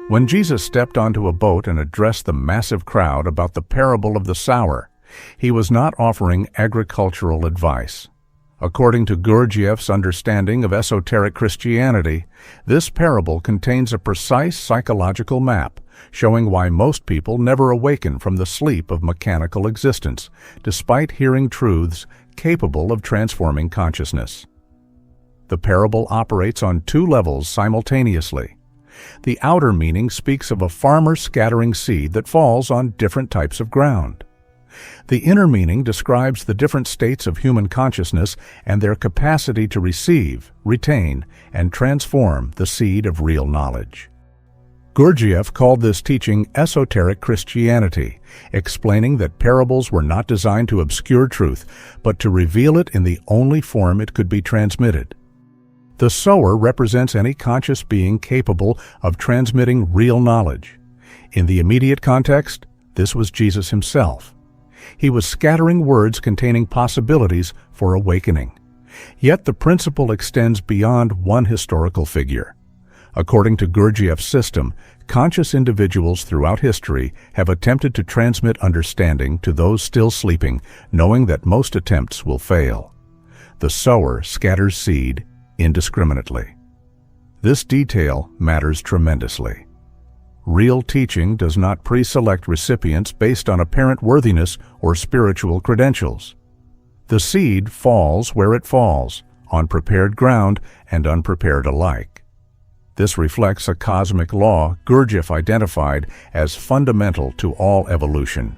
When Jesus stepped onto a boat and addressed the massive crowd about the parable of the sower, he was not offering agricultural advice. According to Gurdjieff's understanding of esoteric Christianity, this parable contains a precise psychological map showing why most people never awaken from the sleep of mechanical existence, despite hearing truths capable of transforming consciousness. The parable operates on two levels simultaneously. The outer meaning speaks of a farmer scattering seed that falls on different types of ground. The inner meaning describes the different states of human consciousness and their capacity to receive, retain, and transform the seed of real knowledge. Gurdjieff called this teaching Esoteric Christianity, explaining that parables were not designed to obscure truth, but to reveal it in the only form it could be transmitted. The sower represents any conscious being capable of transmitting real knowledge. In the immediate context, this was Jesus himself. He was scattering words containing possibilities for awakening. Yet the principle extends beyond one historical figure. According to Gurdjieff's system, conscious individuals throughout history have attempted to transmit understanding to those still sleeping, knowing that most attempts will fail. The sower scatters seed indiscriminately. This detail matters tremendously. Real teaching does not pre-select recipients based on apparent worthiness or spiritual credentials. The seed falls where it falls, on prepared ground and unprepared alike. This reflects a cosmic law Gurdjieff identified as fundamental to all evolution.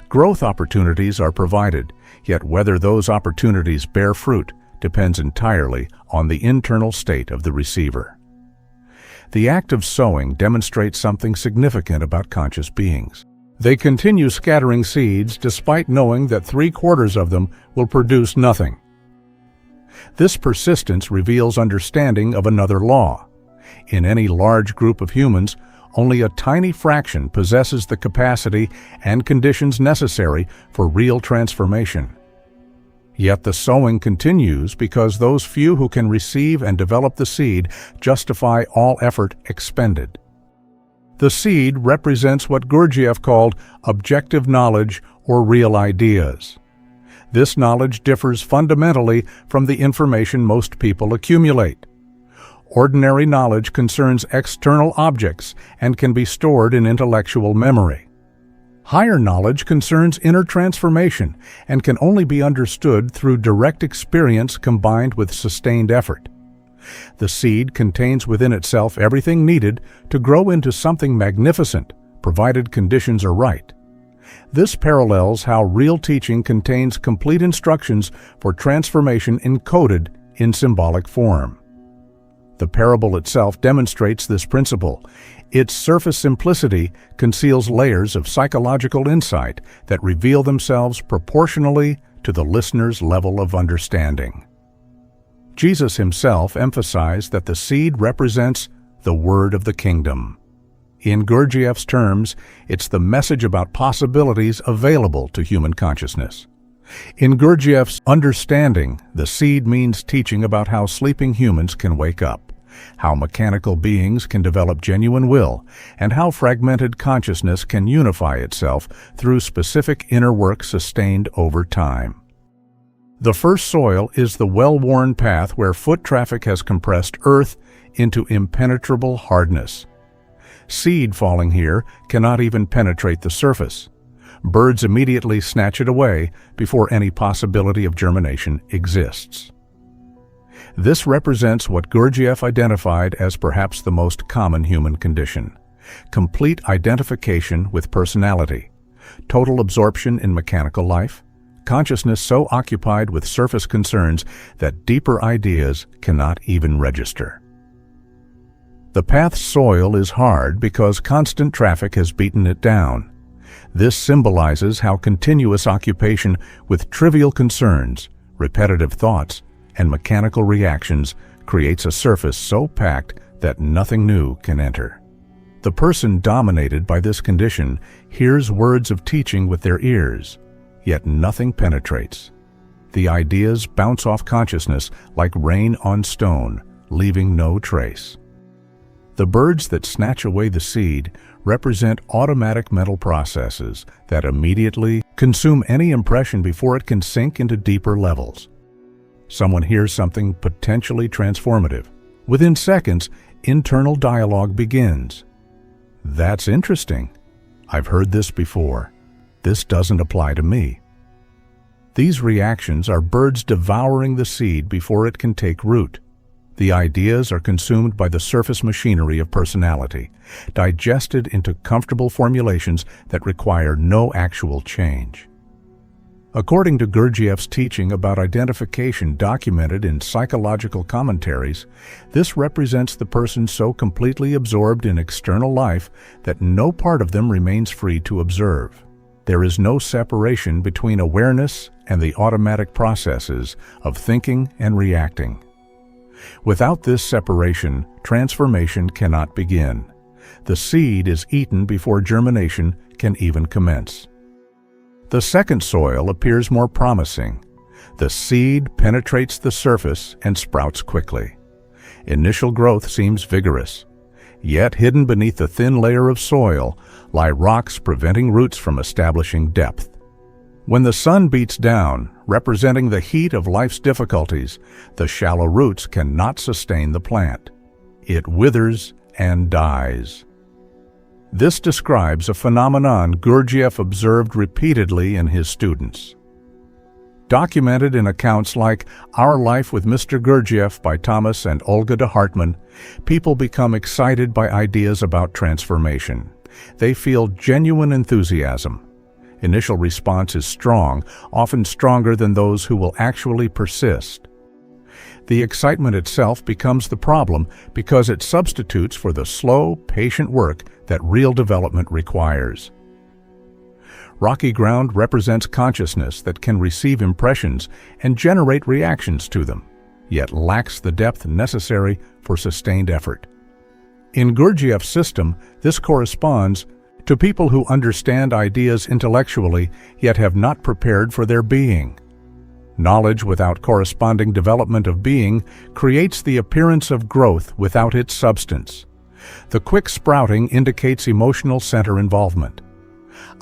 Growth opportunities are provided, yet whether those opportunities bear fruit depends entirely on the internal state of the receiver. The act of sowing demonstrates something significant about conscious beings. They continue scattering seeds despite knowing that 3/4 of them will produce nothing. This persistence reveals understanding of another law. In any large group of humans, only a tiny fraction possesses the capacity and conditions necessary for real transformation. Yet the sowing continues because those few who can receive and develop the seed justify all effort expended. The seed represents what Gurdjieff called objective knowledge or real ideas. This knowledge differs fundamentally from the information most people accumulate. Ordinary knowledge concerns external objects and can be stored in intellectual memory. Higher knowledge concerns inner transformation and can only be understood through direct experience combined with sustained effort. The seed contains within itself everything needed to grow into something magnificent, provided conditions are right. This parallels how real teaching contains complete instructions for transformation encoded in symbolic form. The parable itself demonstrates this principle. Its surface simplicity conceals layers of psychological insight that reveal themselves proportionally to the listener's level of understanding. Jesus himself emphasized that the seed represents the word of the kingdom. In Gurdjieff's terms, it's the message about possibilities available to human consciousness. In Gurdjieff's understanding, the seed means teaching about how sleeping humans can wake up, how mechanical beings can develop genuine will, and how fragmented consciousness can unify itself through specific inner work sustained over time. The first soil is the well-worn path where foot traffic has compressed earth into impenetrable hardness. Seed falling here cannot even penetrate the surface. Birds immediately snatch it away before any possibility of germination exists. This represents what Gurdjieff identified as perhaps the most common human condition: complete identification with personality, total absorption in mechanical life, consciousness so occupied with surface concerns that deeper ideas cannot even register. The path's soil is hard because constant traffic has beaten it down. This symbolizes how continuous occupation with trivial concerns, repetitive thoughts, and mechanical reactions creates a surface so packed that nothing new can enter. The person dominated by this condition hears words of teaching with their ears, yet nothing penetrates. The ideas bounce off consciousness like rain on stone, leaving no trace. The birds that snatch away the seed represent automatic mental processes that immediately consume any impression before it can sink into deeper levels. Someone hears something potentially transformative. Within seconds, internal dialogue begins. That's interesting. I've heard this before. This doesn't apply to me. These reactions are birds devouring the seed before it can take root. The ideas are consumed by the surface machinery of personality, digested into comfortable formulations that require no actual change. According to Gurdjieff's teaching about identification documented in psychological commentaries, this represents the person so completely absorbed in external life that no part of them remains free to observe. There is no separation between awareness and the automatic processes of thinking and reacting. Without this separation, transformation cannot begin. The seed is eaten before germination can even commence. The second soil appears more promising. The seed penetrates the surface and sprouts quickly. Initial growth seems vigorous. Yet hidden beneath the thin layer of soil lie rocks preventing roots from establishing depth. When the sun beats down, representing the heat of life's difficulties, the shallow roots cannot sustain the plant. It withers and dies. This describes a phenomenon Gurdjieff observed repeatedly in his students. Documented in accounts like Our Life with Mr. Gurdjieff by Thomas and Olga de Hartmann, people become excited by ideas about transformation. They feel genuine enthusiasm. Initial response is strong, often stronger than those who will actually persist. The excitement itself becomes the problem because it substitutes for the slow, patient work that real development requires. Rocky ground represents consciousness that can receive impressions and generate reactions to them, yet lacks the depth necessary for sustained effort. In Gurdjieff's system, this corresponds to people who understand ideas intellectually yet have not prepared for their being. Knowledge without corresponding development of being creates the appearance of growth without its substance. The quick sprouting indicates emotional center involvement.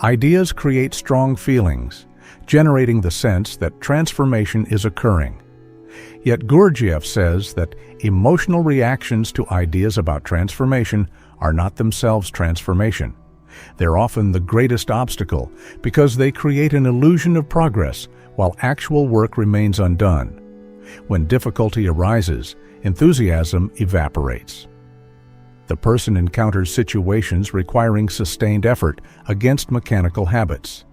Ideas create strong feelings, generating the sense that transformation is occurring. Yet Gurdjieff says that emotional reactions to ideas about transformation are not themselves transformation. They're often the greatest obstacle because they create an illusion of progress while actual work remains undone. When difficulty arises, enthusiasm evaporates. The person encounters situations requiring sustained effort against mechanical habits.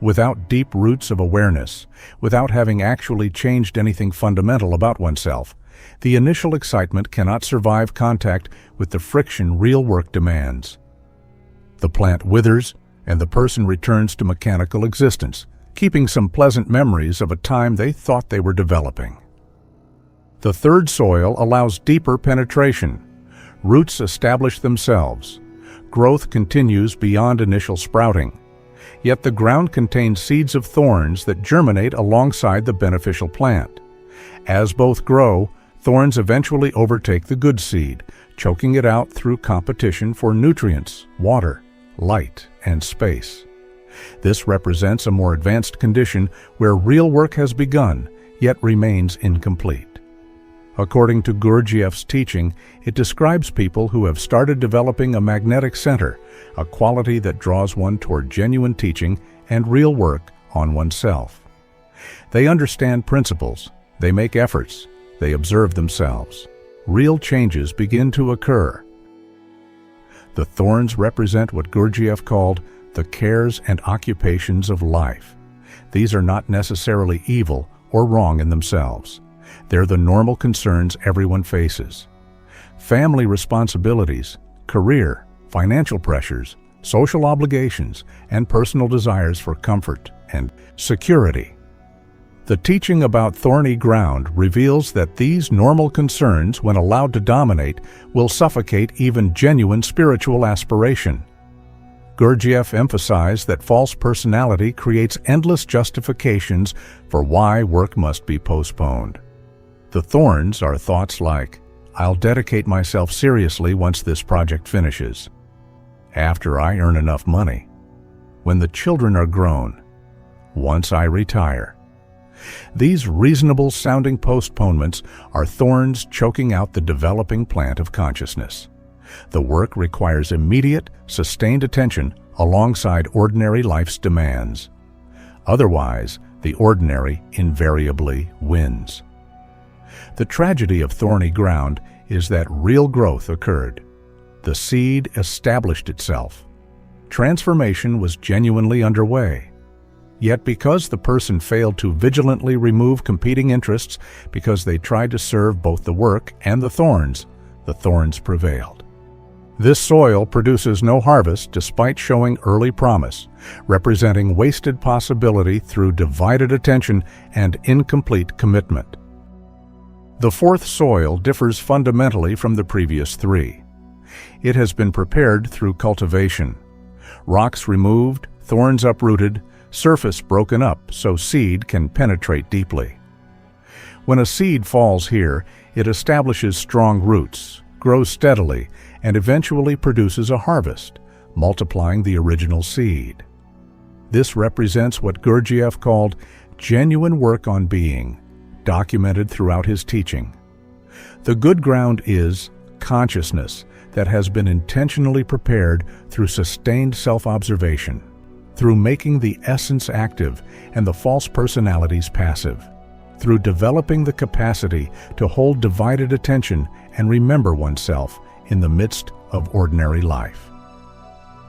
Without deep roots of awareness, without having actually changed anything fundamental about oneself, the initial excitement cannot survive contact with the friction real work demands. The plant withers, and the person returns to mechanical existence, keeping some pleasant memories of a time they thought they were developing. The third soil allows deeper penetration. Roots establish themselves. Growth continues beyond initial sprouting. Yet the ground contains seeds of thorns that germinate alongside the beneficial plant. As both grow, thorns eventually overtake the good seed, choking it out through competition for nutrients, water, light, and space. This represents a more advanced condition where real work has begun, yet remains incomplete. According to Gurdjieff's teaching, it describes people who have started developing a magnetic center, a quality that draws one toward genuine teaching and real work on oneself. They understand principles, they make efforts, they observe themselves. Real changes begin to occur. The thorns represent what Gurdjieff called the cares and occupations of life. These are not necessarily evil or wrong in themselves. They're the normal concerns everyone faces. Family responsibilities, career, financial pressures, social obligations, and personal desires for comfort and security. The teaching about thorny ground reveals that these normal concerns, when allowed to dominate, will suffocate even genuine spiritual aspiration. Gurdjieff emphasized that false personality creates endless justifications for why work must be postponed. The thorns are thoughts like, I'll dedicate myself seriously once this project finishes. After I earn enough money. When the children are grown. Once I retire. These reasonable-sounding postponements are thorns choking out the developing plant of consciousness. The work requires immediate, sustained attention alongside ordinary life's demands. Otherwise, the ordinary invariably wins. The tragedy of thorny ground is that real growth occurred. The seed established itself. Transformation was genuinely underway. Yet because the person failed to vigilantly remove competing interests because they tried to serve both the work and the thorns prevailed. This soil produces no harvest despite showing early promise, representing wasted possibility through divided attention and incomplete commitment. The fourth soil differs fundamentally from the previous three. It has been prepared through cultivation. Rocks removed, thorns uprooted, surface broken up so seed can penetrate deeply. When a seed falls here, it establishes strong roots, grows steadily, and eventually produces a harvest, multiplying the original seed. This represents what Gurdjieff called genuine work on being, documented throughout his teaching. The good ground is consciousness that has been intentionally prepared through sustained self-observation, through making the essence active and the false personalities passive, through developing the capacity to hold divided attention and remember oneself in the midst of ordinary life.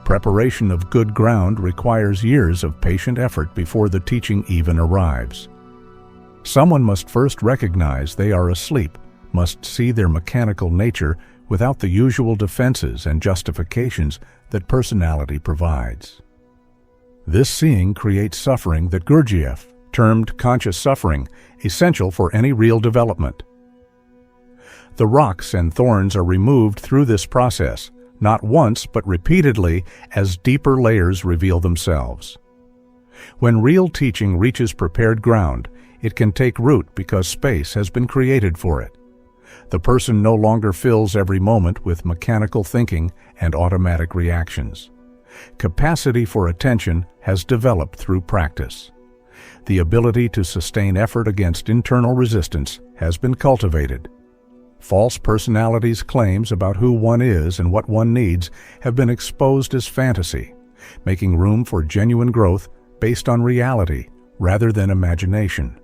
Preparation of good ground requires years of patient effort before the teaching even arrives. Someone must first recognize they are asleep, must see their mechanical nature without the usual defenses and justifications that personality provides. This seeing creates suffering that Gurdjieff termed conscious suffering, essential for any real development. The rocks and thorns are removed through this process, not once but repeatedly as deeper layers reveal themselves. When real teaching reaches prepared ground, it can take root because space has been created for it. The person no longer fills every moment with mechanical thinking and automatic reactions. Capacity for attention has developed through practice. The ability to sustain effort against internal resistance has been cultivated. False personalities' claims about who one is and what one needs have been exposed as fantasy, making room for genuine growth based on reality rather than imagination.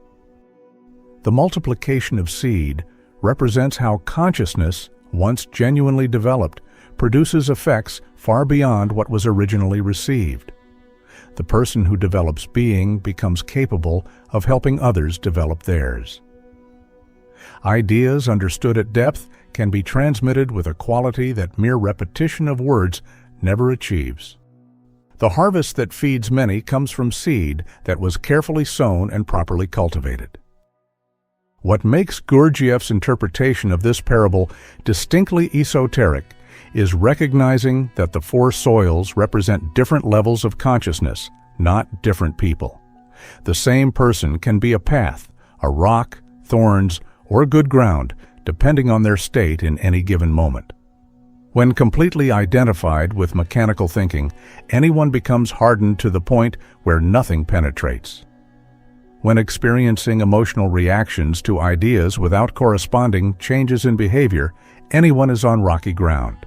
The multiplication of seed represents how consciousness, once genuinely developed, produces effects far beyond what was originally received. The person who develops being becomes capable of helping others develop theirs. Ideas understood at depth can be transmitted with a quality that mere repetition of words never achieves. The harvest that feeds many comes from seed that was carefully sown and properly cultivated. What makes Gurdjieff's interpretation of this parable distinctly esoteric is recognizing that the four soils represent different levels of consciousness, not different people. The same person can be a path, a rock, thorns, or good ground, depending on their state in any given moment. When completely identified with mechanical thinking, anyone becomes hardened to the point where nothing penetrates. When experiencing emotional reactions to ideas without corresponding changes in behavior, anyone is on rocky ground.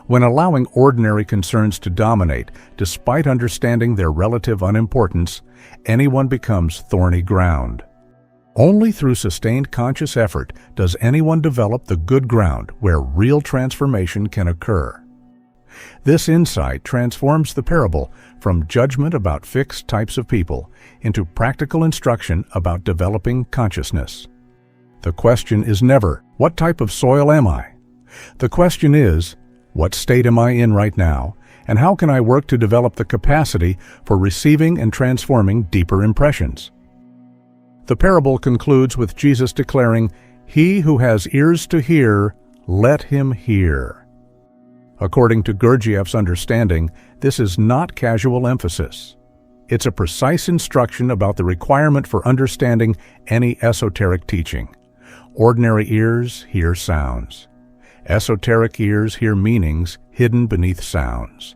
When allowing ordinary concerns to dominate, despite understanding their relative unimportance, anyone becomes thorny ground. Only through sustained conscious effort does anyone develop the good ground where real transformation can occur. This insight transforms the parable from judgment about fixed types of people into practical instruction about developing consciousness. The question is never, what type of soil am I? The question is, what state am I in right now, and how can I work to develop the capacity for receiving and transforming deeper impressions? The parable concludes with Jesus declaring, "He who has ears to hear, let him hear." According to Gurdjieff's understanding, this is not casual emphasis. It's a precise instruction about the requirement for understanding any esoteric teaching. Ordinary ears hear sounds. Esoteric ears hear meanings hidden beneath sounds.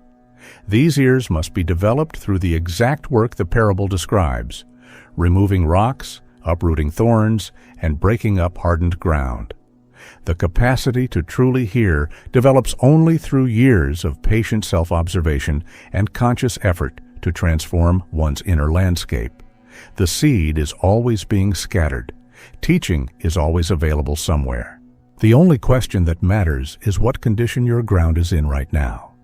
These ears must be developed through the exact work the parable describes, removing rocks, uprooting thorns, and breaking up hardened ground. The capacity to truly hear develops only through years of patient self-observation and conscious effort to transform one's inner landscape. The seed is always being scattered. Teaching is always available somewhere. The only question that matters is what condition your ground is in right now.